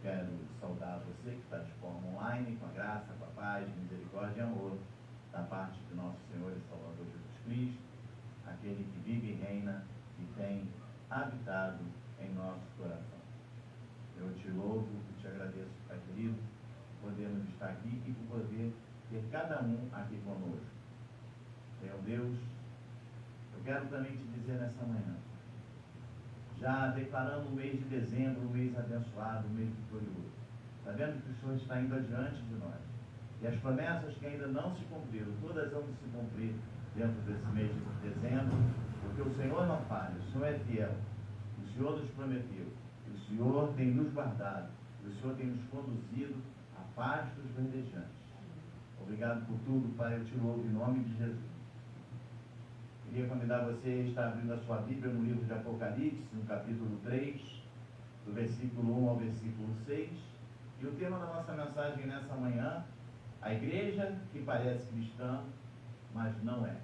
quero saudar você que está de forma online, com a graça, com a paz, misericórdia e amor, da parte de nosso Senhor e Salvador Jesus Cristo, aquele que vive e reina e tem habitado em nosso coração. Eu te louvo e te agradeço, Pai querido, por podermos estar aqui e por poder ter cada um aqui conosco. Meu Deus, eu quero também te dizer nessa manhã, já declarando o mês de dezembro, um mês abençoado, um mês vitorioso, sabendo que o Senhor está indo adiante de nós, e as promessas que ainda não se cumpriram, todas vão se cumprir dentro desse mês de dezembro, porque o Senhor não falha, o Senhor é fiel, o Senhor nos prometeu, o Senhor tem nos guardado, o Senhor tem nos conduzido à paz dos verdejantes. Obrigado por tudo, Pai, eu te louvo em nome de Jesus. Queria convidar você a estar abrindo a sua Bíblia no livro de Apocalipse, no capítulo 3, do versículo 1 ao versículo 6. E o tema da nossa mensagem nessa manhã, a igreja que parece cristã, mas não é.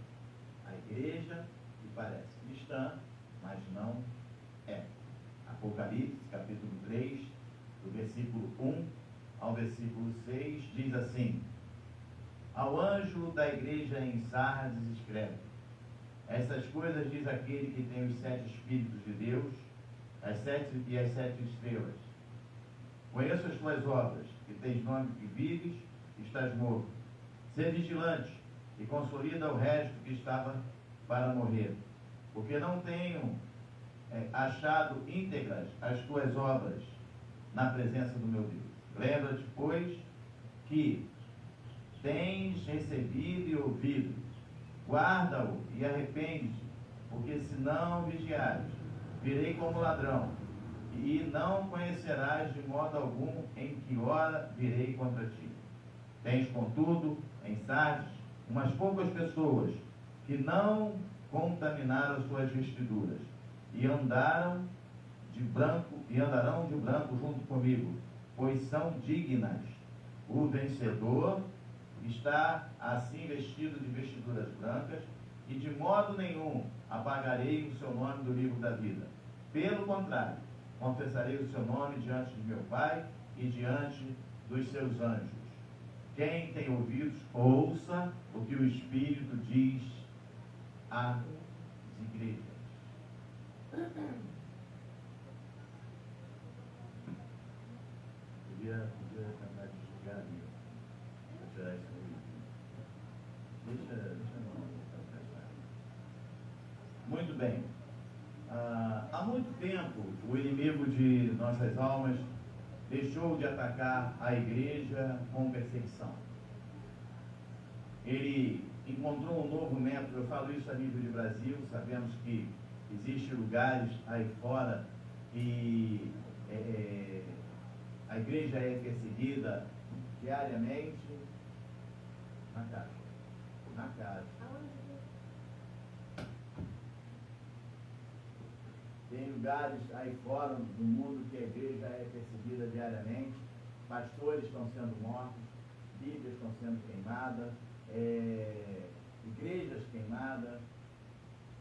A igreja que parece cristã, mas não é. Apocalipse, capítulo 3, do versículo 1 ao versículo 6, diz assim: Ao anjo da igreja em Sardes escreve: Essas coisas diz aquele que tem os 7 Espíritos de Deus, as 7 estrelas. Conheço as tuas obras, que tens nome que vives e estás morto. Sê vigilante e consolida o resto que estava para morrer, porque não tenho achado íntegras as tuas obras na presença do meu Deus. Lembra-te, pois, que tens recebido e ouvido, guarda-o e arrepende-te, porque se não vigiares, virei como ladrão, e não conhecerás de modo algum em que hora virei contra ti. Tens, contudo, em Sardes, umas poucas pessoas que não contaminaram as suas vestiduras, e andarão de branco junto comigo, pois são dignas. O vencedor está assim vestido de vestiduras brancas, e de modo nenhum apagarei o seu nome do livro da vida. Pelo contrário, confessarei o seu nome diante de meu Pai e diante dos seus anjos. Quem tem ouvidos, ouça o que o Espírito diz às igrejas. Podia tentar desligar ali, para tirar esse ruído. Deixa não. Muito bem. Há muito tempo, o inimigo de nossas almas deixou de atacar a igreja com perseguição. Ele encontrou um novo método. Eu falo isso a nível de Brasil. Sabemos que existem lugares aí fora e a igreja é perseguida diariamente. Na casa. Tem lugares aí fora do mundo que a igreja é perseguida diariamente, pastores estão sendo mortos, bíblias estão sendo queimadas, igrejas queimadas,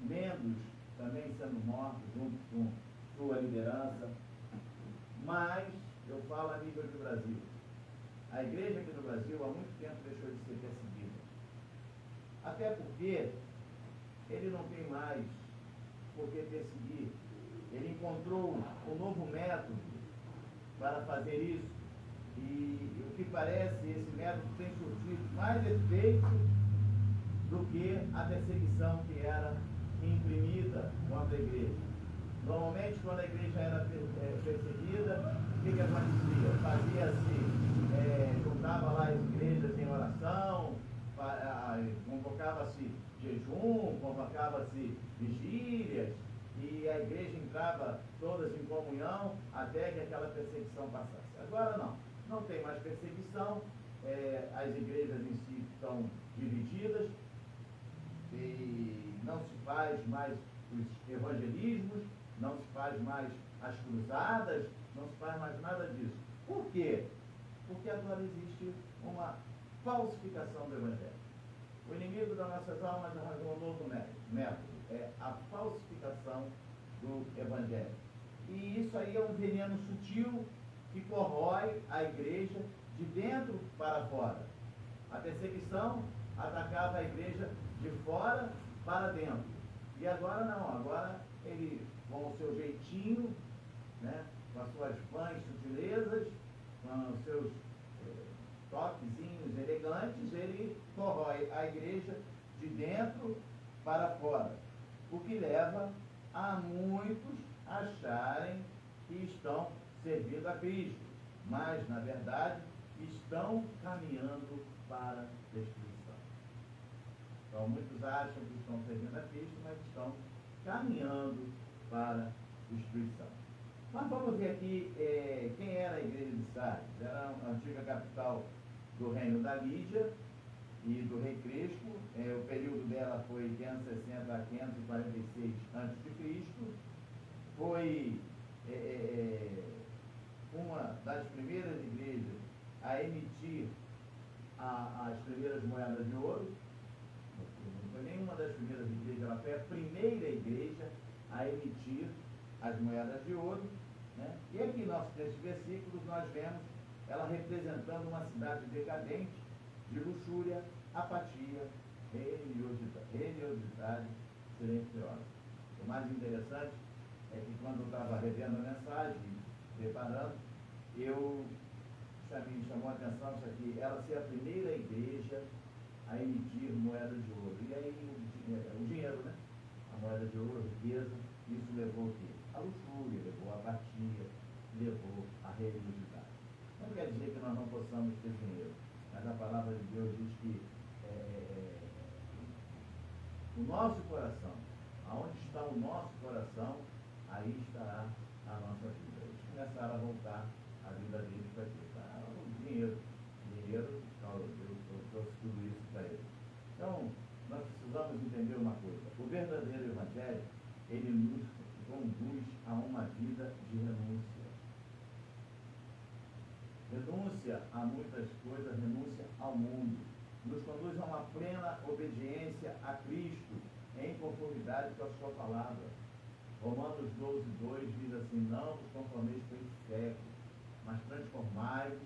membros também sendo mortos junto com sua liderança. Mas eu falo a nível do Brasil. A igreja aqui no Brasil há muito tempo deixou de ser perseguida. Até porque ele não tem mais por que perseguir. Ele encontrou um novo método para fazer isso, e o que parece, esse método tem surtido mais efeito do que a perseguição que era imprimida contra a igreja. Normalmente, quando a igreja era perseguida, o que acontecia? Fazia-se, juntava lá as igrejas em oração, convocava-se jejum, convocava-se vigílias, e a igreja entrava todas em comunhão até que aquela perseguição passasse. Agora não tem mais perseguição, as igrejas em si estão divididas, e não se faz mais os evangelismos, não se faz mais as cruzadas, não se faz mais nada disso. Por quê? Porque agora existe uma falsificação do evangelho. O inimigo das nossas almas arranjou um novo método, é a falsificação do evangelho. E isso aí é um veneno sutil que corrói a igreja de dentro para fora. A perseguição atacava a igreja de fora para dentro. E agora não, agora ele, com o seu jeitinho, né, com as suas vãs sutilezas, com os seus toquezinhos elegantes, ele corrói a igreja de dentro para fora. O que leva a muitos acharem que estão servindo a Cristo, mas, na verdade, estão caminhando para a destruição. Então, muitos acham que estão servindo a Cristo, mas estão caminhando para a destruição. Mas vamos ver aqui quem era a igreja de Sardes. Era a antiga capital do reino da Lídia e do rei Crespo. O período dela foi 560 a 546 a.C. Foi uma das primeiras igrejas a emitir as primeiras moedas de ouro. Não foi nenhuma das primeiras igrejas, ela foi a primeira igreja a emitir as moedas de ouro, né? E aqui, nesses versículos, nós vemos ela representando uma cidade decadente, de luxúria, apatia, religiosidade silenciosa. O mais interessante é que quando eu estava revendo a mensagem, preparando, me chamou a atenção isso aqui, ela ser a primeira igreja a emitir moeda de ouro. E aí o dinheiro, né? A moeda de ouro, a riqueza, isso levou o quê? A luxúria, levou a apatia, levou a religiosidade. Não quer dizer que nós não possamos ter dinheiro, mas a palavra de Deus diz que o nosso coração, aonde está o nosso coração, aí estará a nossa vida. Eles começaram a voltar a vida deles para quê? Para o dinheiro. Dinheiro, Deus trouxe tudo isso para eles. Então, nós precisamos entender uma coisa. O verdadeiro evangelho, ele nos conduz a uma vida de renúncia. Renúncia a muitas coisas, renúncia ao mundo. Nos conduz a uma plena obediência a Cristo, em conformidade com a sua palavra. Romanos 12, 2 diz assim: não vos conformeis com esse século, mas transformai-vos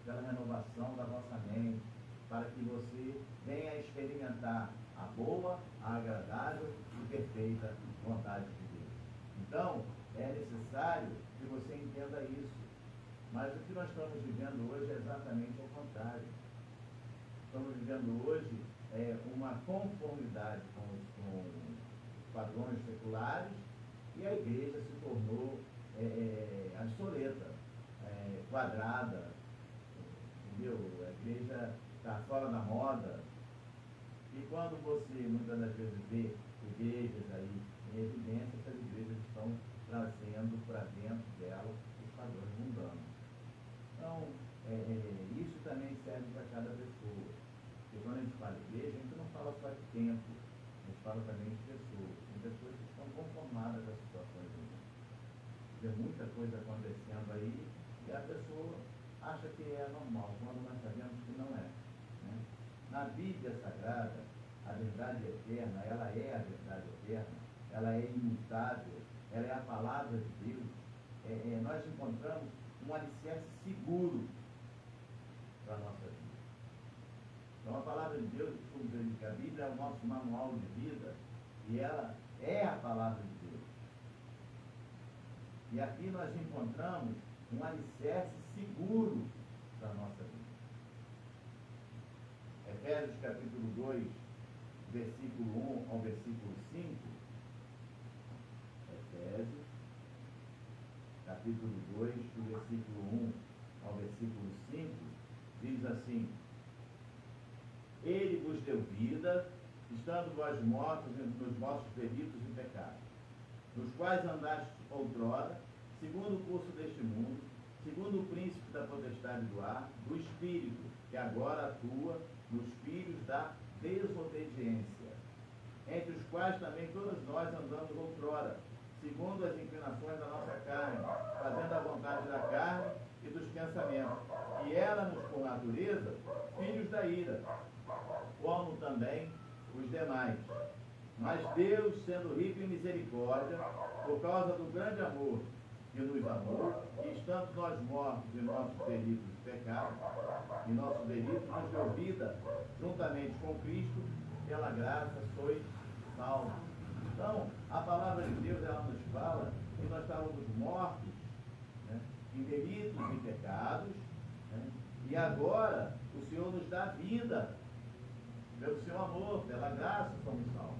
pela renovação da vossa mente, para que você venha a experimentar a boa, a agradável e perfeita vontade de Deus. Então, é necessário que você entenda isso. Mas o que nós estamos vivendo hoje é exatamente o contrário. Estamos vivendo hoje uma conformidade com os padrões seculares, e a igreja se tornou obsoleta, quadrada, entendeu? A igreja está fora da moda. E quando você muitas das vezes vê igrejas aí em evidência, essas igrejas estão trazendo para dentro dela os padrões mundanos. Então, isso também serve para cada pessoa. Porque quando a gente fala de igreja, a gente não fala só de tempo, a gente fala também de pessoas. Tem pessoas que estão conformadas com as situações do mundo. Tem muita coisa acontecendo aí e a pessoa acha que é normal, quando nós sabemos que não é. Né? Na Bíblia Sagrada, a verdade eterna, ela é a verdade eterna, ela é imutável, ela é a palavra de Deus. Nós encontramos um alicerce seguro para a nossa vida. Então, a palavra de Deus, como diz que a Bíblia é o nosso manual de vida, e ela é a palavra de Deus. E aqui nós encontramos um alicerce seguro para a nossa vida. Efésios capítulo 2, versículo 1 ao versículo 5. Efésios capítulo 2, do versículo 1 ao versículo 5, diz assim: Ele vos deu vida, estando vós mortos nos vossos delitos e pecados, nos quais andastes outrora, segundo o curso deste mundo, segundo o príncipe da potestade do ar, do espírito, que agora atua nos filhos da desobediência, entre os quais também todos nós andamos outrora, segundo as inclinações da nossa carne, fazendo a vontade da carne e dos pensamentos, e éramos, por natureza, filhos da ira, como também os demais. Mas Deus, sendo rico em misericórdia, por causa do grande amor que nos amou, e estando nós mortos em nossos delitos e pecados, e nossos delitos nos deu vida, juntamente com Cristo, pela graça sois salvos. Então, a palavra de Deus, ela nos fala que nós estávamos mortos, né, em delitos e pecados, né, e agora o Senhor nos dá vida, pelo seu amor, pela graça somos salvos.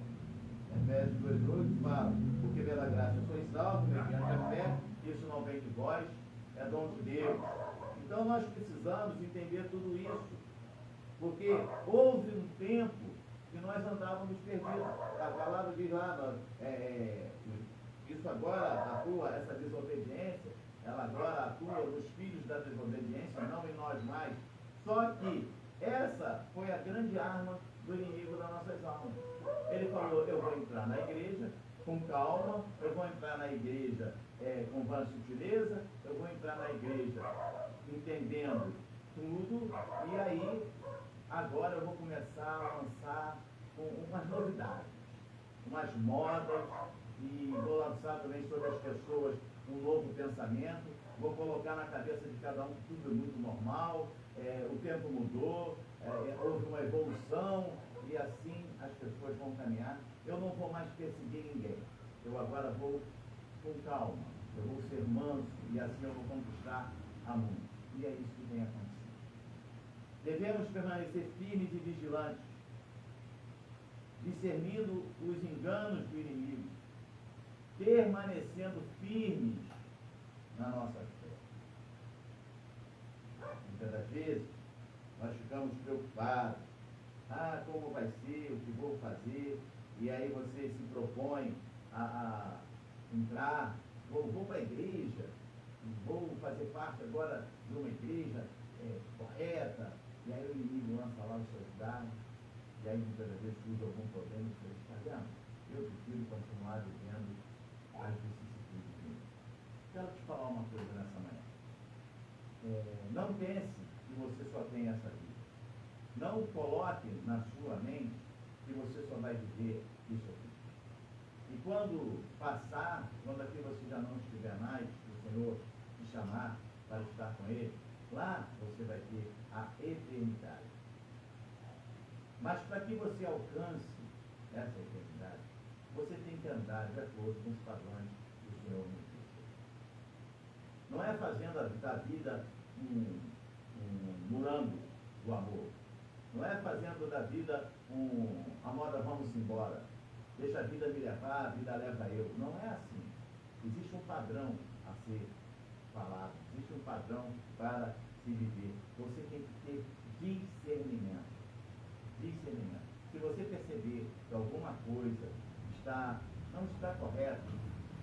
Efésios 2:8 fala, porque pela graça sois salvos, mediante a fé, isso não vem de vós, é dom de Deus. Então nós precisamos entender tudo isso, porque houve um tempo que nós andávamos perdidos. A palavra diz lá, isso agora atua, essa desobediência, ela agora atua nos filhos da desobediência, não em nós mais. Só que essa foi a grande arma do inimigo das nossas almas. Ele falou, eu vou entrar na igreja com calma, eu vou entrar na igreja com vã sutileza, eu vou entrar na igreja entendendo tudo, e aí agora eu vou começar a lançar umas novidades, umas modas, e vou lançar também sobre as pessoas um novo pensamento, vou colocar na cabeça de cada um que tudo é muito normal, o tempo mudou, houve uma evolução, e assim as pessoas vão caminhar. Eu não vou mais perseguir ninguém, eu agora vou com calma, eu vou ser manso, e assim eu vou conquistar a mundo. E é isso que tem acontecido. Devemos permanecer firmes e vigilantes, discernindo os enganos do inimigo, permanecendo firmes na nossa fé. Muitas das vezes nós ficamos preocupados, como vai ser, o que vou fazer, e aí você se propõe a entrar, vou para a igreja, vou fazer parte agora de uma igreja correta, e aí o inimigo lança lá os seus dados, e aí muitas vezes surge algum problema, e você está vendo? Eu prefiro continuar vivendo as vicissitudes de mim. Quero te falar uma coisa nessa manhã. Não pense que você só tem essa vida. Não coloque na sua mente que você só vai viver isso aqui. E quando passar, quando aqui você já não estiver mais, o Senhor te chamar para estar com Ele, lá você vai ter a eternidade. Mas para que você alcance essa eternidade, você tem que andar de acordo com os padrões do Senhor nos disse. Não é fazendo da vida um morango do amor. Não é fazendo da vida a moda vamos embora. Deixa a vida me levar, a vida leva eu. Não é assim. Existe um padrão a ser falado. Existe um padrão para se viver. Você tem que ter discernimento. Discernimento. Se você perceber que alguma coisa não está correta,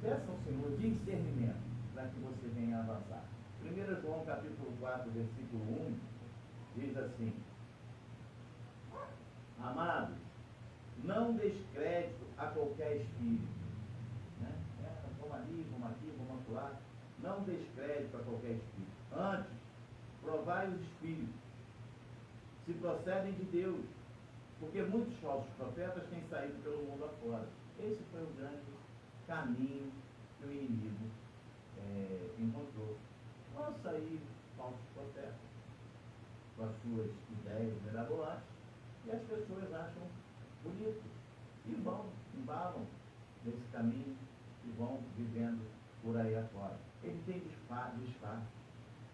peça ao Senhor discernimento para que você venha avançar. 1 João capítulo 4, versículo 1, diz assim: amados, não descrédito a qualquer espírito. Né? Vamos ali, vamos aqui, vamos lá. Não descrédito a qualquer espírito. Antes, provai os espíritos, se procedem de Deus, porque muitos falsos profetas têm saído pelo mundo afora. Esse foi o grande caminho que o inimigo encontrou. Vão sair falsos profetas com as suas ideias mirabolantes, e as pessoas acham bonito e vão, embalam nesse caminho e vão vivendo por aí afora. Ele tem disfarce.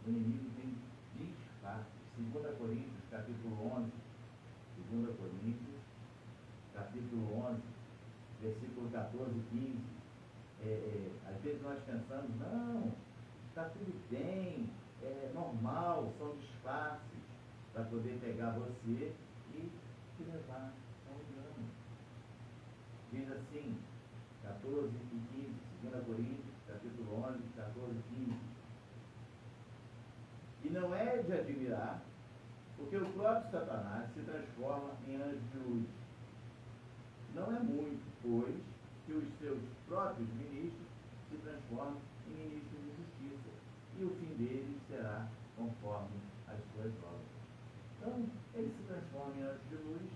O inimigo tem disfarce. 2 Coríntios, capítulo 11, 2 Coríntios, capítulo 11, versículo 14 e 15. Às vezes nós pensamos, não, está tudo bem, é normal, são disfarces para poder pegar você e te levar ao engano. Diz assim, 14 e 15, 2 Coríntios, capítulo 11, 14 e 15. E não é de admirar, porque o próprio Satanás se transforma em anjo de luz. Não é muito, pois, que os seus próprios ministros se transformam em ministros de justiça, e o fim deles será conforme as suas obras. Então, ele se transforma em anjo de luz,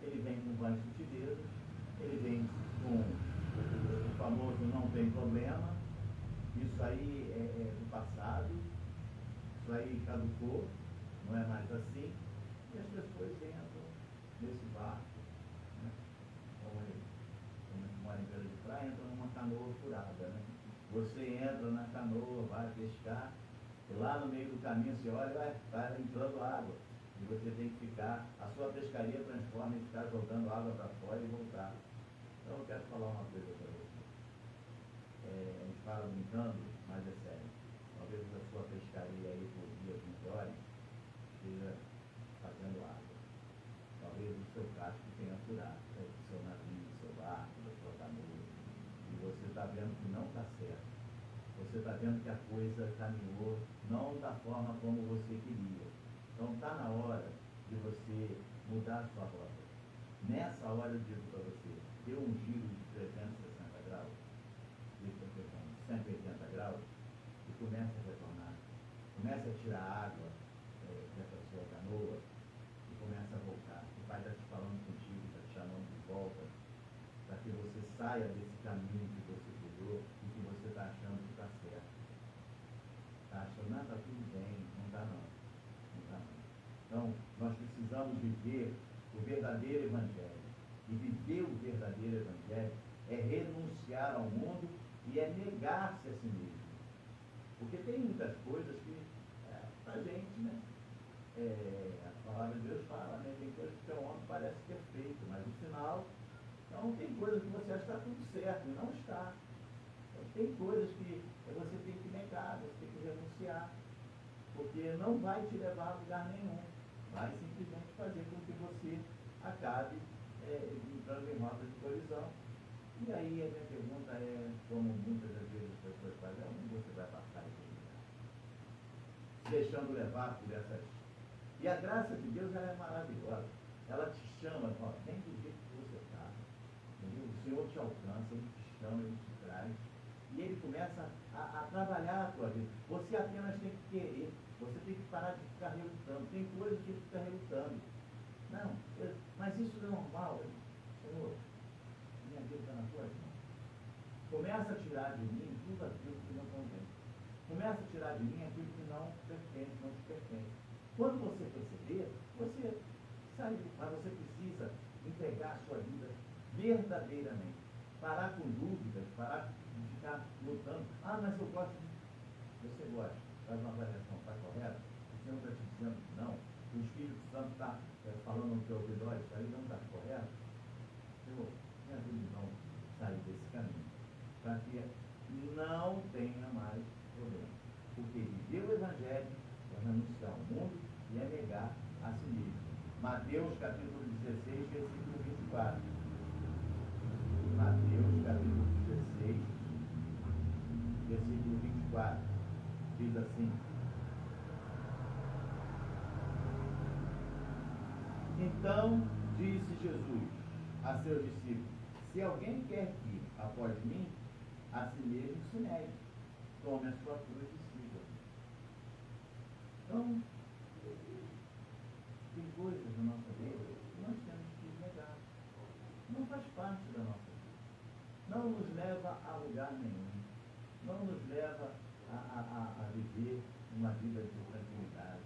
ele vem com vãs sutilezas, ele vem com o famoso não tem problema, e isso aí é do passado, isso aí caducou, não é mais assim, e as pessoas entram nesse barco, né? Como mora em beira de praia, entra numa canoa furada, né? Você entra na canoa, vai pescar, e lá no meio do caminho você olha, vai, está entrando água. E você tem que ficar, a sua pescaria transforma em ficar jogando água para fora e voltar. Então eu quero falar uma coisa para você. A gente fala brincando, mas é sério. Talvez a sua pescaria aí por dia, 20 horas, esteja fazendo água. Talvez o seu casco tenha furado, né? Do seu navio, do seu barco, da sua canoa. E você está vendo que não está certo. Você está vendo que a coisa caminhou não da forma como você queria. Então está na hora de você mudar a sua rota. Nessa hora eu digo para você, dê um giro de 360 graus, 180 graus, e comece a retornar. Comece a tirar a água dessa sua canoa e comece a voltar. O Pai está te falando contigo, está te chamando de volta, para que você saia desse caminho que você criou e que você está achando que está certo. Está achando, não, está tudo bem, não está não. Não está não. Então, nós precisamos viver o verdadeiro Evangelho. E viver o verdadeiro Evangelho é renunciar ao mundo e é negar-se a si mesmo. Porque tem muitas coisas que, para a gente, né? A palavra de Deus fala, né? Tem coisas que o homem parece ter feito, mas no final, então tem coisas que você acha que está tudo certo e não está. Então, tem coisas que você tem que negar, você tem que renunciar, porque não vai te levar a lugar nenhum. Vai simplesmente fazer com que você acabe entrando em rota de colisão. E aí a minha pergunta é, como muitas das vezes as pessoas fazem, onde você vai passar esse lugar? Se deixando levar por essas... E a graça de Deus ela é maravilhosa. Ela te chama, fala, vem do jeito que você está. O Senhor te alcança, Ele te chama, Ele te traz. E Ele começa a trabalhar a tua vida. Você apenas tem que querer. Você tem que parar de ficar relutando. Tem coisas que fica relutando. Não, mas isso é normal. Senhor, minha vida está na tua mão. Começa a tirar de mim tudo aquilo que não convém. Começa a tirar de mim aquilo que não pertence, não te pertence. Quando você perceber, você sai, mas você precisa entregar a sua vida verdadeiramente. Parar com dúvidas, parar de ficar lutando. Ah, mas eu gosto de... Você gosta, faz uma avaliação, está correto? O Senhor está te dizendo que não. O Espírito Santo está falando no teu ouvido, olha, isso aí não está correto. Senhor, me ajude não sair desse caminho, para que não tenha mais problema. Porque viver o Evangelho é renunciar ao mundo e é negar a si mesmo. Mateus capítulo 16, versículo 24. Mateus capítulo 16, versículo 24. Diz assim: Então disse Jesus a seus discípulos: se alguém quer vir após mim, a si mesmo se negue, tome a sua cruz e siga. Então, tem coisas na nossa vida que nós temos que negar. Não faz parte da nossa vida. Não nos leva a lugar nenhum. Não nos leva a viver uma vida de tranquilidade.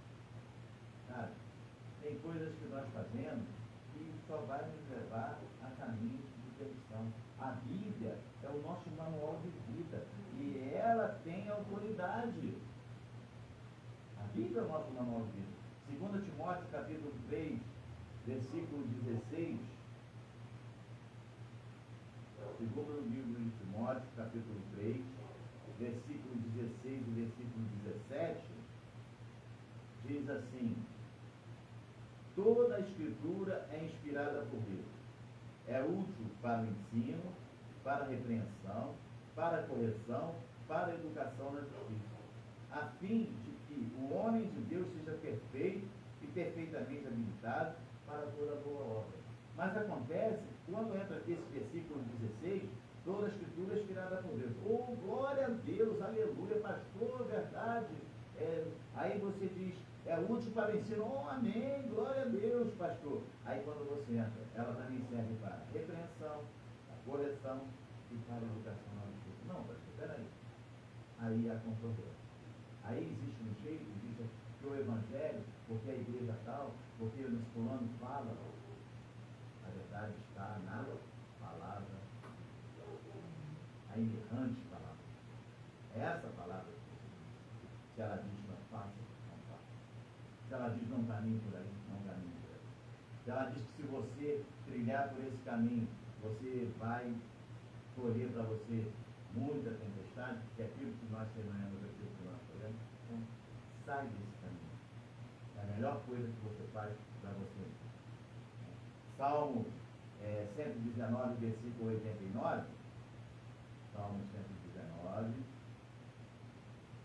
Sabe? Tem coisas que nós fazemos que só vai nos levar a caminhos de perdição. A Bíblia é o nosso manual de vida e ela tem autoridade. A Bíblia é o nosso manual de vida. 2 Timóteo capítulo 3, versículo 16. Segundo livro de Timóteo capítulo 3, versículo 16 e versículo 17, diz assim: toda a Escritura é inspirada por Deus. É útil para o ensino, para a repreensão, para a correção, para a educação na justiça, a fim de que o homem de Deus seja perfeito e perfeitamente habilitado para toda boa obra. Mas acontece, quando entra esse versículo 16, toda a Escritura é inspirada por Deus. Oh, glória a Deus, aleluia, pastor, verdade. Aí você diz, é útil para o ensino. Oh, amém, glória a Deus, pastor. Aí quando você entra, ela também serve para a repreensão, a correção e para a educação na justiça. Não, pastor, peraí. aí a concordou. Aí existe um jeito, existe que o evangelho, porque a igreja tal, porque o fulano fala, a verdade está na palavra, a inerrante palavra. É essa palavra. Se ela diz não faça, não faça. Se ela diz não caminhe por aí, não caminhe por aí. Se ela diz que se você trilhar por esse caminho, você vai colher para você muita tempestade, porque é aquilo que nós semeamos, aquilo que nós colhemos. Então, sai desse caminho. É a melhor coisa que você faz para você. Salmo 119, versículo 89. Salmo 119,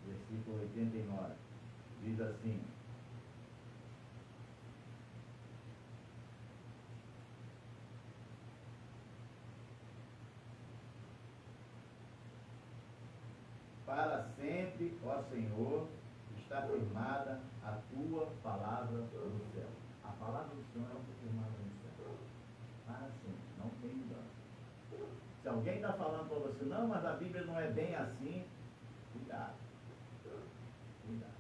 versículo 89. Diz assim: para sempre, ó Senhor, está firmada a tua palavra no céu. A palavra do Senhor está firmada no céu. Para sempre, não tem mudança. Se alguém está falando para você, não, mas a Bíblia não é bem assim, cuidado. Cuidado.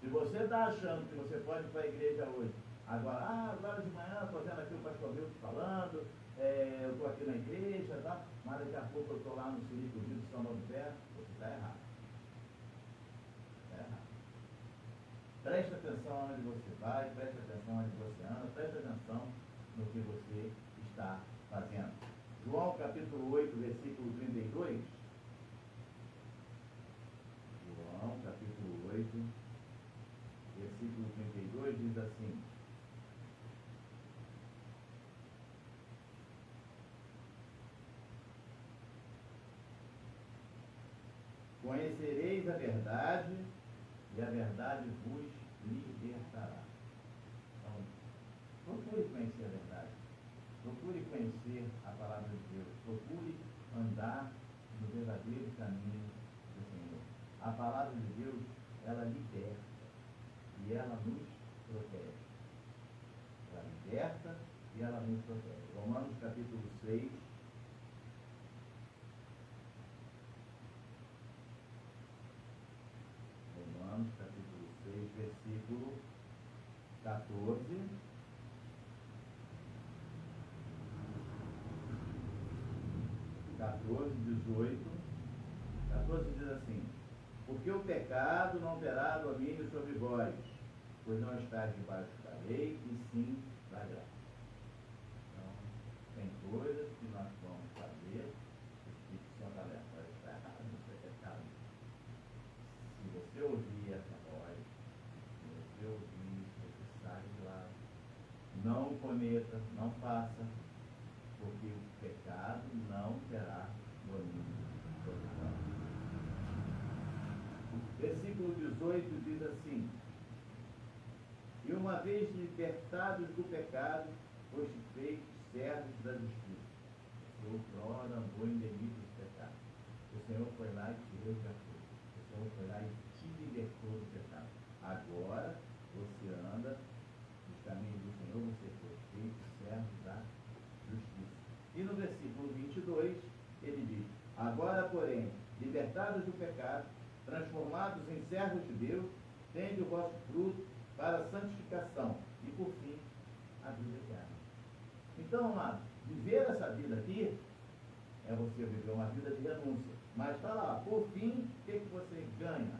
Se você está achando que você pode ir para a igreja hoje, agora de manhã estou vendo aqui o pastor Milton falando, eu estou aqui na igreja, tá? Mas daqui a pouco eu estou lá no Sirico Rio de São Norberto, você está errado. Está errado. Presta atenção onde você vai, presta atenção onde você anda, presta atenção no que você está fazendo. João capítulo 8, versículo 32. João capítulo 8, versículo 32 diz assim: conhecereis a verdade, e a verdade vos libertará. Então, procure conhecer a verdade. Procure conhecer a palavra de Deus. Procure andar no verdadeiro caminho do Senhor. A palavra de Deus, ela liberta e ela nos protege. Ela liberta e ela nos protege. Romanos capítulo 6. Romanos capítulo 6, versículo 14. 18. 14 diz assim: porque o pecado não terá domínio sobre vós, pois não estáis debaixo da lei, e sim da graça. Então, tem coisas que nós vamos fazer, o Espírito Santo alerta, vai estar errado, isso é pecado. Se você ouvir essa voz, se você ouvir isso, você sai de lá. Não cometa, não faça, porque o pecado não terá domínio sobre nós. Versículo 18 diz assim: e uma vez libertados do pecado, foste feitos servos da justiça. O outrora andou em delitos do pecado. O Senhor foi lá e te resgatou. O Senhor foi lá e te libertou do pecado. Agora você anda nos caminhos do Senhor, você foi feito servo da justiça. E no versículo 22, ele diz: agora, porém, libertados do pecado, transformados em servos de Deus, tende o vosso fruto para a santificação e, por fim, a vida eterna. Então, amado, viver essa vida aqui é você viver uma vida de renúncia. Mas está lá, por fim, o que você ganha?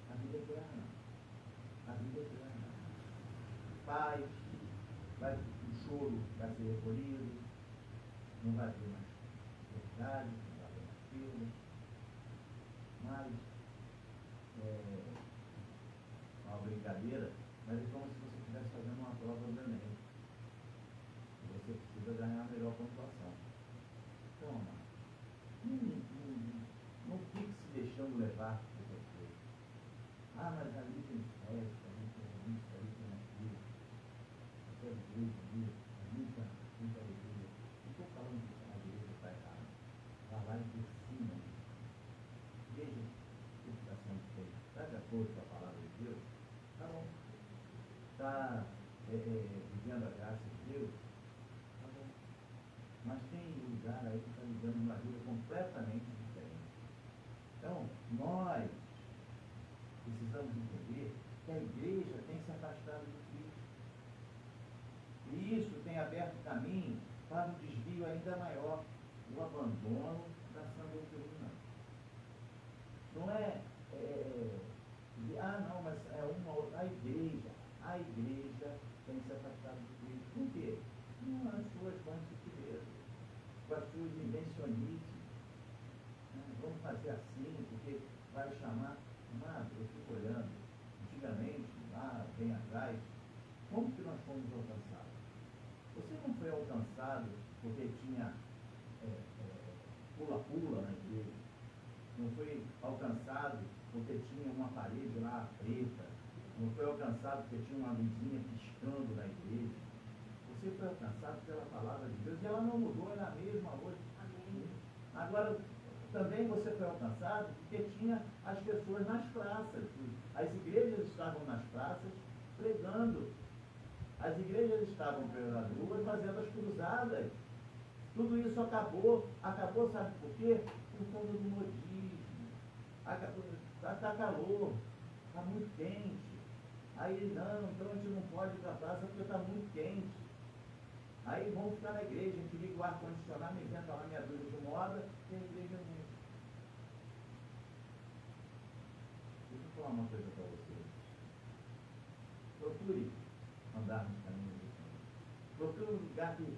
A vida eterna. A vida eterna. Paz, o choro vai ser recolhido, não vai ter mais verdade, não vai ter mais filhos, mas uma brincadeira, mas é como se você estivesse fazendo uma prova do Enem. Você precisa ganhar a melhor pontuação. Então, não fique se deixando levar por essas coisas. Ah, mas ali tem festa, ali tem isso, ali tem aquilo. Até igreja ali, muita alegria. Não estou falando que a igreja está errada. Vá lá e ensina. Veja o que está sendo feito. Está de acordo com a palavra de Deus? Tá bom. Está vivendo a graça de Deus? Tá bom. Mas tem lugar aí que está vivendo uma vida completamente diferente. nós precisamos entender que a igreja tem se afastado de Cristo. E isso tem aberto caminho para um desvio ainda maior, o abandono da sã doutrina. Não é, não, mas é uma outra. A igreja tem se afastado de Cristo. Por quê? Com as suas vãs sutilezas, com as suas invencionices. Vamos fazer assim, porque vai chamar. Amado, eu fico olhando, antigamente, lá bem atrás, como que nós fomos alcançados? Você não foi alcançado porque tinha pula-pula na igreja. Não foi alcançado porque tinha uma parede lá preta. Não foi alcançado porque tinha uma luzinha piscando na igreja. Você foi alcançado pela palavra de Deus e ela não mudou, ela é a mesma hoje. Amém. Agora, também você foi alcançado porque tinha as pessoas nas praças. As igrejas estavam nas praças pregando. As igrejas estavam pelas ruas fazendo as cruzadas. Tudo isso acabou. Acabou, sabe por quê? Por causa do modismo. Está calor, está muito quente. Aí não, então a gente não pode ir para a praça porque está muito quente. Aí vamos ficar na igreja, a gente liga o ar-condicionado, inventa lá meia dúzia de moda e a igreja não. Deixa eu falar uma coisa para vocês. Procure andar nos caminhos do Senhor. Procure um lugar que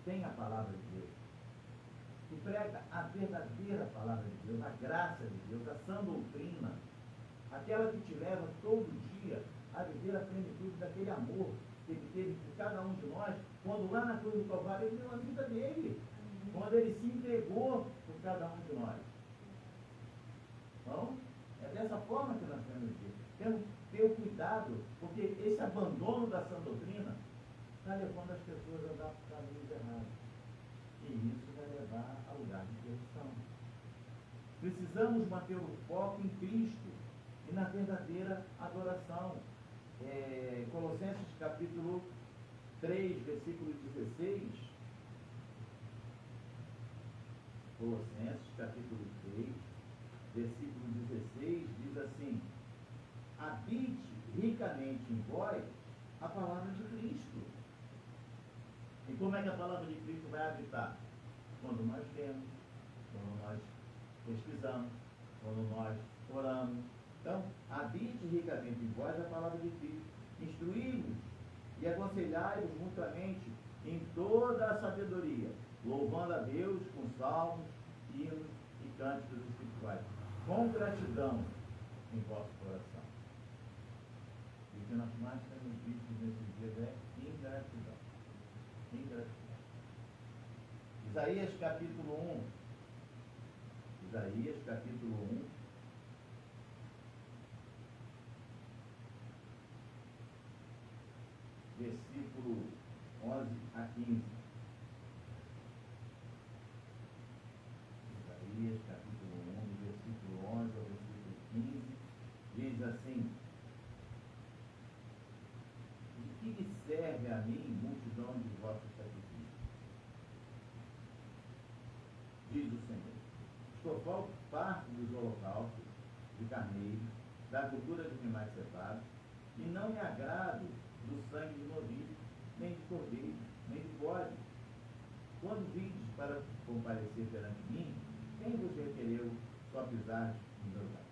tem a palavra de Deus, que prega a verdadeira palavra de Deus, a graça de Deus, a sã doutrina, aquela que te leva todo dia a viver a plenitude daquele amor que ele teve por cada um de nós, quando lá na cruz do Calvário ele deu a vida dele, quando ele se entregou por cada um de nós. Então, é dessa forma que nós temos que temos que ter o cuidado, porque esse abandono da sã doutrina está levando as pessoas a andar por caminhos errados. E isso vai levar a lugar de perdição. Precisamos manter o foco em Cristo e na verdadeira adoração. Colossenses capítulo 3, versículo 16. Colossenses capítulo 3, versículo 16, diz assim: habite ricamente em vós a palavra de Cristo. E como é que a palavra de Cristo vai habitar? Quando nós lemos, quando nós pesquisamos, quando nós oramos. Então, habite ricamente em vós a palavra de Cristo. Instruí-vos e aconselhai-vos mutuamente em toda a sabedoria, louvando a Deus com salmos, hinos e cânticos espirituais, com gratidão em vosso coração. E o que nós mais temos visto nesses dias é ingratidão. Ingratidão. Isaías capítulo 1. Isaías capítulo 1. Versículo 11 a 15. Isaías capítulo 1, versículo 11 ao versículo 15, diz assim: de que me serve a mim multidão de vossos sacrifícios? Diz o Senhor: estou farto dos holocaustos de carneiro, da cultura de animais cevados, e não me agrado do sangue de novilho, nem de cordeiro, nem de bode. Quando vides para comparecer perante mim, quem vos requereu só pisar em meu lugar?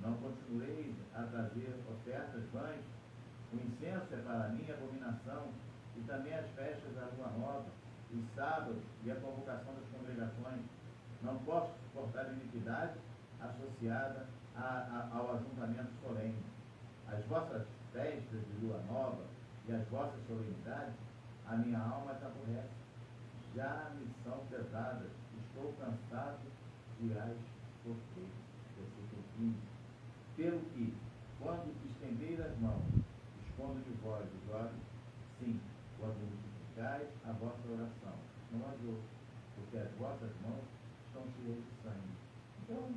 Não continueis a trazer ofertas vãs. O incenso é para mim abominação, e também as festas da lua nova, os sábados e a convocação das congregações. Não posso suportar iniquidade associada ao ajuntamento solene. As vossas festas de lua nova e as vossas solenidades, a minha alma te aborrece. Já me são pesadas, estou cansado de as cortei. Versículo 15. Pelo que, quando estender as mãos, escondo de vós os olhos, sim, quando multiplicais a vossa oração, não adiou, porque as vossas mãos estão cheias de sangue. Então,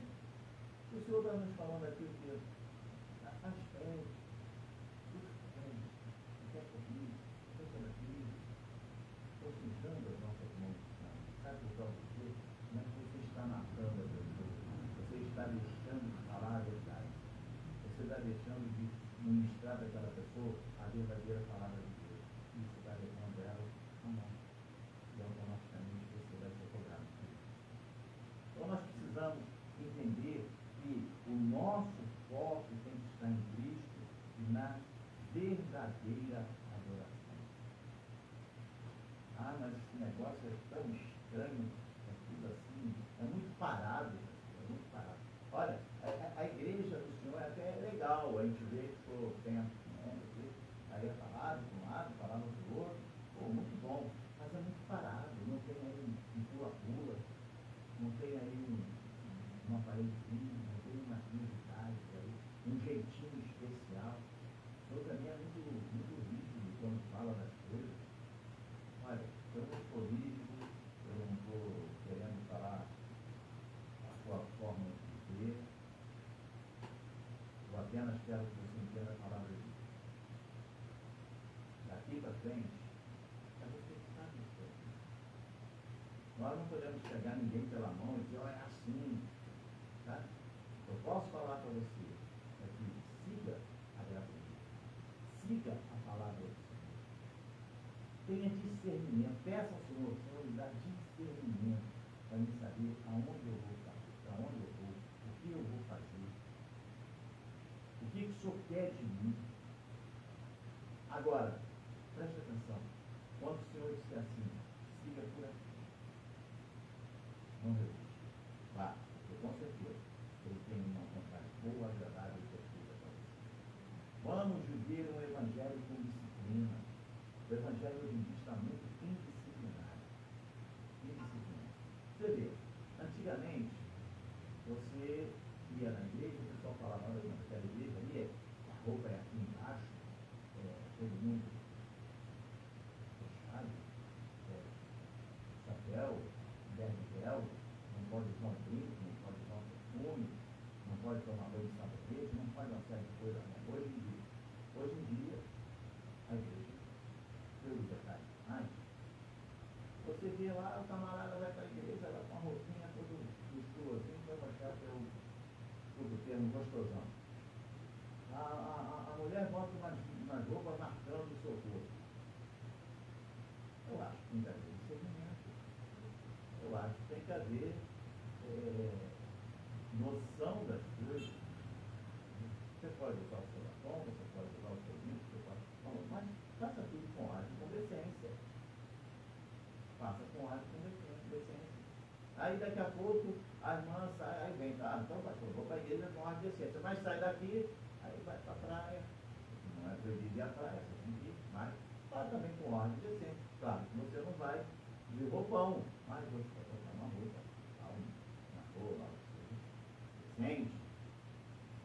o Senhor está nos falando aqui o que? As fés, quer comigo, pensa naquilo, estou sujando as nossas mãos de sangue. Sabe por causa do quê? Não é que você está matando a pessoa, você está está deixando de ministrar daquela pessoa a verdadeira palavra de Deus. Isso está levando ela a mão. E automaticamente você vai ser cobrado. Então nós precisamos entender que o nosso foco tem que estar em Cristo e na verdadeira adoração. Ah, mas esse negócio é tão estranho, é tudo assim, é muito parado, é muito parado. Olha, a igreja do Senhor até é legal, a gente vê que o tempo, né? Aí é falado de um lado, falado do outro, pô, muito bom, mas é muito parado, não tem aí um pula-pula, não tem aí uma paredezinha, não tem uma atividade aí, um jeitinho especial. Eu também é muito rígido quando fala das coisas. Olha, eu não sou rígido, eu não estou querendo falar a sua forma de viver, eu apenas quero que você entenda a palavra de Deus. Daqui para frente, é você que sabe isso. Nós não podemos pegar ninguém pela mão e dizer, olha, é assim. Tá? Eu posso falar para você, é que siga a graça de Deus. Siga a palavra do Senhor. Tenha discernimento. Peça ao Senhor, Senhor, me dá discernimento para me saber aonde eu vou fazer, para onde eu vou, o que eu vou fazer, o que o Senhor quer de mim. Agora, preste atenção. Quando o Senhor disser assim, siga por aqui. Não resiste. Vá, porque com certeza ele tem uma vontade boa, agradável e perfeita para você. Vamos viver um evangelho com disciplina. O evangelho hoje em dia está muito indisciplinado. Indisciplinado. Você vê, antigamente, você ia na igreja, o pessoal falava, olha, naquela igreja ali, a roupa é aqui embaixo, todo mundo fechado, chapéu, vernizel, não pode usar um brinco, não pode usar um perfume, não pode tomar banho de sabonete, não pode uma série de coisas. Hoje em dia, a igreja, pelos detalhes mais, você vê lá, o camarada vai para a igreja, ela com a roupinha todo musculosinho, vai mostrar o termo gostosão. A mulher bota umas roupas marcando o seu corpo. Eu acho que tem que haver discernimento. Eu acho que tem que haver noção das coisas. Você pode usar o seu batom, você pode usar o seu vinho, você pode. Mas faça tudo com arte e com decência. Faça com arte e com decência. Aí daqui a pouco a irmã sai, aí vem, tá? Então pastor, vou para a igreja com arte e decência. Mas sai daqui, aí vai para a praia. Não é proibido ir à praia, você tem que ir, mas está também com arte e decência. Claro que você não vai de roupão, mas você vai colocar uma roupa, uma roupa, decente.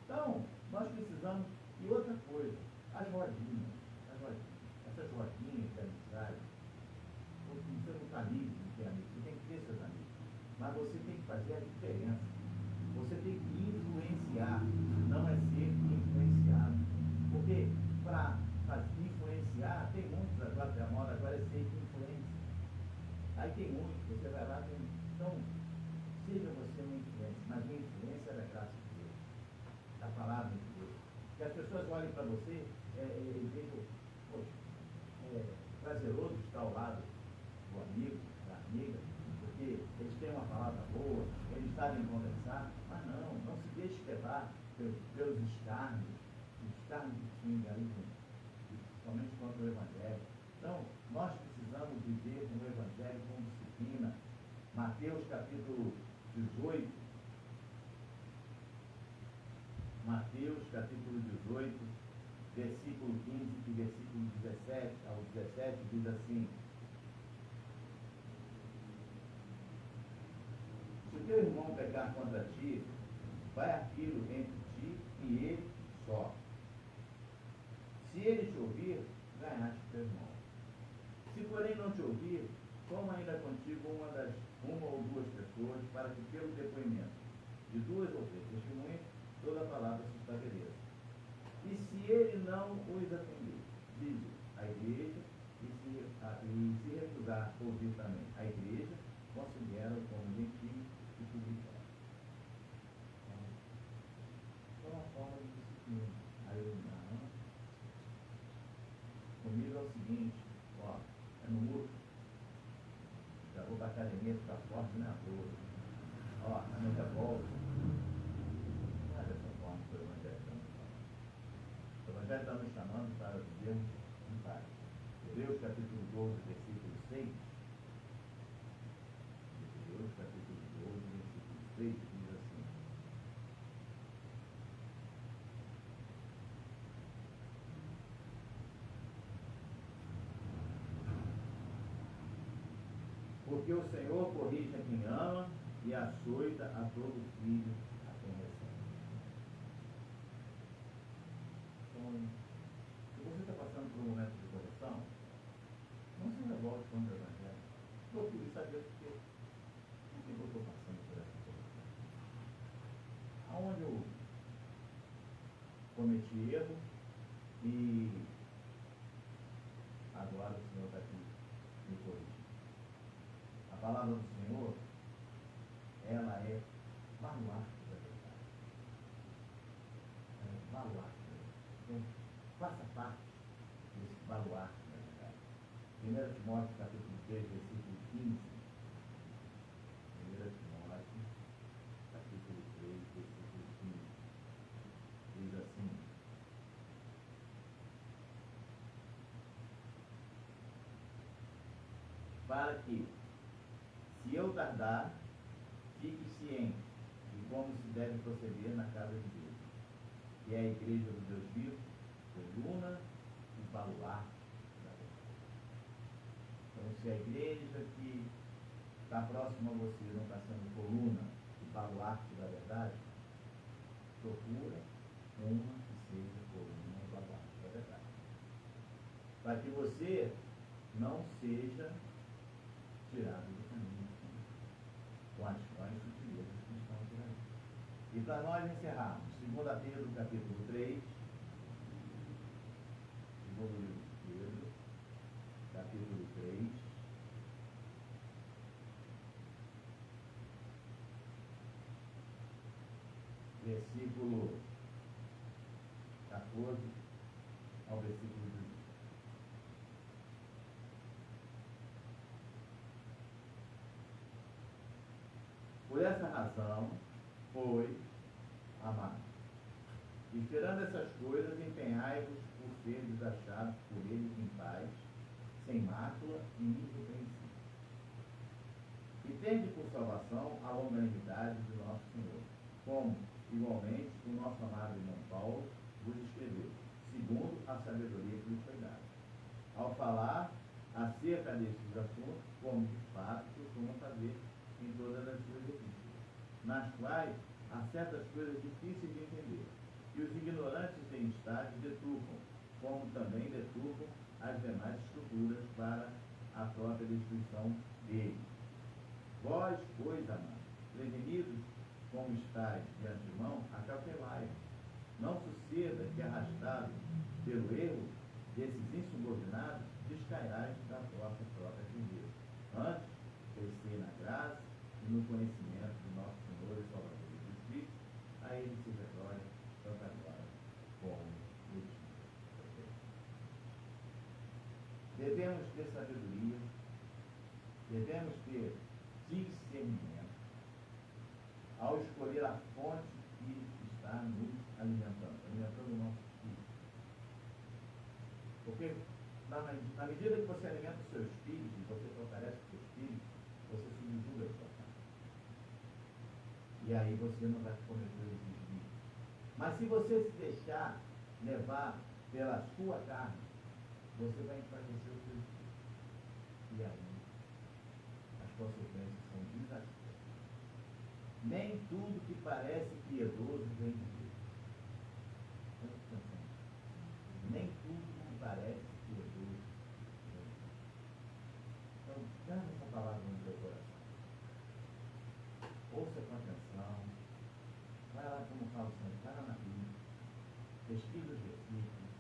Então, nós precisamos, e outra coisa, as rodinhas, essas rodinhas de amizade, você não está livre de ter amigos, você tem que ter seus amigos, mas você tem que fazer a diferença, você tem que influenciar, não é ser influenciado, porque para influenciar, tem muitos, a moda agora é ser influência, aí tem muitos, você vai lá, então, seja você uma influência, mas uma influência é da graça de Deus, da palavra de Deus. Que as pessoas olhem para você e vejam, poxa, é prazeroso estar ao lado do amigo, da amiga, porque eles têm uma palavra boa, eles sabem conversar, mas não se deixe levar pelos escárnios que tinha aí, somente contra o Evangelho. Então, nós precisamos viver um Evangelho com disciplina. Mateus capítulo 18, Mateus capítulo 18, versículo 15 e versículo 17 ao 17 diz assim: se o teu irmão pecar contra ti, vai aquilo entre ti e ele só. Se ele te ouvir, ganhaste teu irmão. Se porém não te ouvir, toma ainda contigo uma ou duas pessoas, para que pelo depoimento de duas ou três testemunhas, toda a palavra se estabeleça. E se ele não os atender, diz a igreja, e se recusar ouvir também a igreja, considera-o como gentio e publicano. Então, é uma forma de disciplina. seguinte, ó, é no muro. Já vou para a academia ficar forte na rua. Ó, a minha volta. Não é dessa forma que o Evangelho está nos chamando. O Evangelho está nos chamando para vivermos em paz. Hebreus capítulo 12, versículo 6. Hebreus capítulo 12, versículo 6 diz assim. Porque o Senhor corrige a quem ama e açoita a todo filho a quem recebe. Então, se você está passando por um momento de correção, não se revolte contra o Evangelho. Procure saber por que eu estou passando por essa correção. Aonde eu cometi erro e agora o Senhor está aqui me corrigindo. A palavra do Senhor, ela é baluarte da verdade. Ela é baluarte da verdade. Então, faça parte desse baluarte da verdade. 1 Timóteo capítulo 3, versículo 15. 1 Timóteo capítulo 3, versículo 15. Diz assim. Para que, se eu tardar, fique ciente de como se deve proceder na casa de Deus, que é a igreja do Deus vivo, coluna e baluarte da verdade. Então, se a igreja que está próxima a você não está sendo coluna e baluarte da verdade, procura uma que seja coluna e baluarte da verdade. Para que você não seja tirado do caminho com as sutilezas que estão por aí. E para nós encerrarmos, 2 Pedro capítulo 3, segundo livro de Pedro, capítulo 3, versículo 14 ao versículo 18. Por essa razão, pois, amados, esperando essas coisas, empenhai-vos por seres achados por eles em paz, sem mácula e irrepreensíveis. E tende por salvação a longanimidade do nosso Senhor, como, igualmente, o nosso amado irmão Paulo vos escreveu, segundo a sabedoria que lhe foi dada. Ao falar acerca destes assuntos, como de fato costuma fazer em todas as suas epístolas, nas quais há certas coisas difíceis de entender, que os ignorantes em estágio deturpam, como também deturpam as demais estruturas para a própria destruição deles. Vós, pois, amados, prevenidos como estáis de antemão, acautelai-vos. Não suceda que, arrastados pelo erro desses insubordinados, descaiais da vossa própria firmeza. Antes, crescer na graça e no conhecimento do nosso Senhor e Salvador Jesus Cristo, a Ele seja glória, tanto agora como no dia. Devemos ter sabedoria, devemos ter discernimento ao escolher a fonte que está nos alimentando o nosso espírito. Porque na medida que você alimenta o seu espírito, você fortalece o seu espírito, você subjuga a sua carne. E aí você não vai cometer os desvios. Mas se você se deixar levar pela sua carne, você vai enfraquecer o seu espírito. E aí as consequências são desastrosas. Nem tudo que parece piedoso vem de Deus. Nem tudo que parece piedoso vem de Deus. Então, grave essa palavra no teu coração. Ouça com atenção. Vai lá, como fala o Senhor, vai lá na Bíblia. Pesquisa os versículos.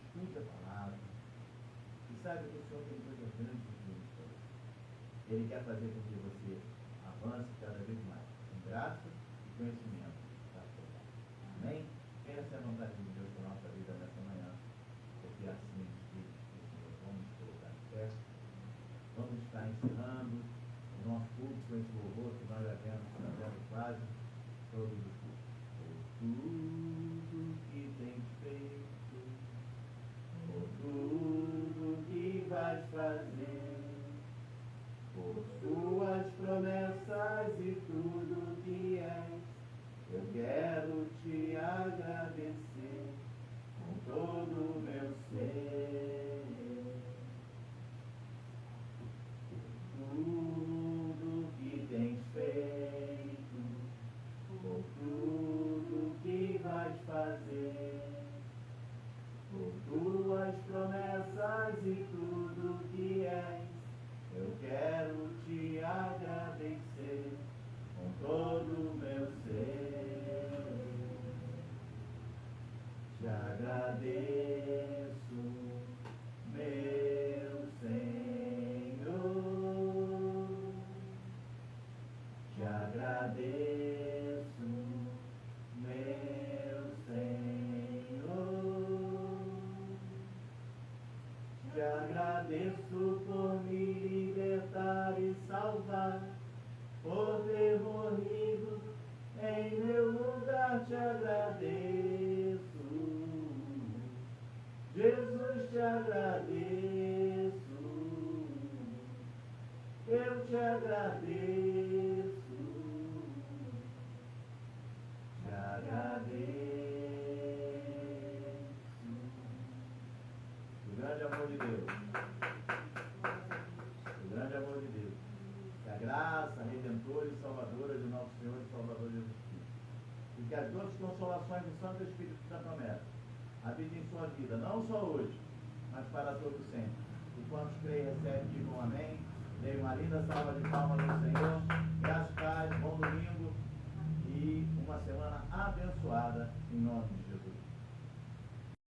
Estude a palavra. E saiba que o Senhor tem coisas grandes de Deus. Ele quer fazer com que você avance cada vez mais em graça e conhecimento da sua parte. Amém? Essa é a vontade de Deus para a nossa vida nessa manhã, porque assim diz o Senhor. abençoe esse louvor que nós já temos quase todos os cultos. Tudo que tens feito, por tudo que vais fazer, por tuas promessas e tudo que és, eu quero te agradecer com todo o meu ser. Tudo que tens feito, por tudo que vais fazer, por tuas promessas e tudo que és, eu quero te agradecer com todo o meu ser. Te agradeço, meu Senhor, te agradeço, meu Senhor, te agradeço por me libertar e salvar, por ter morrido em meu lugar, te agradeço. Jesus, te agradeço, eu te agradeço, te agradeço. O grande amor de Deus, o grande amor de Deus, que a graça redentora e salvadora de nosso Senhor e Salvador Jesus Cristo, e que as doces consolações do Santo Espírito da promessa habite em sua vida, não só hoje, mas para todo sempre. E quantos creem, recebem, digam amém. Deem uma linda salva de palmas ao Senhor. Graças a Deus, bom domingo e uma semana abençoada em nome de Jesus.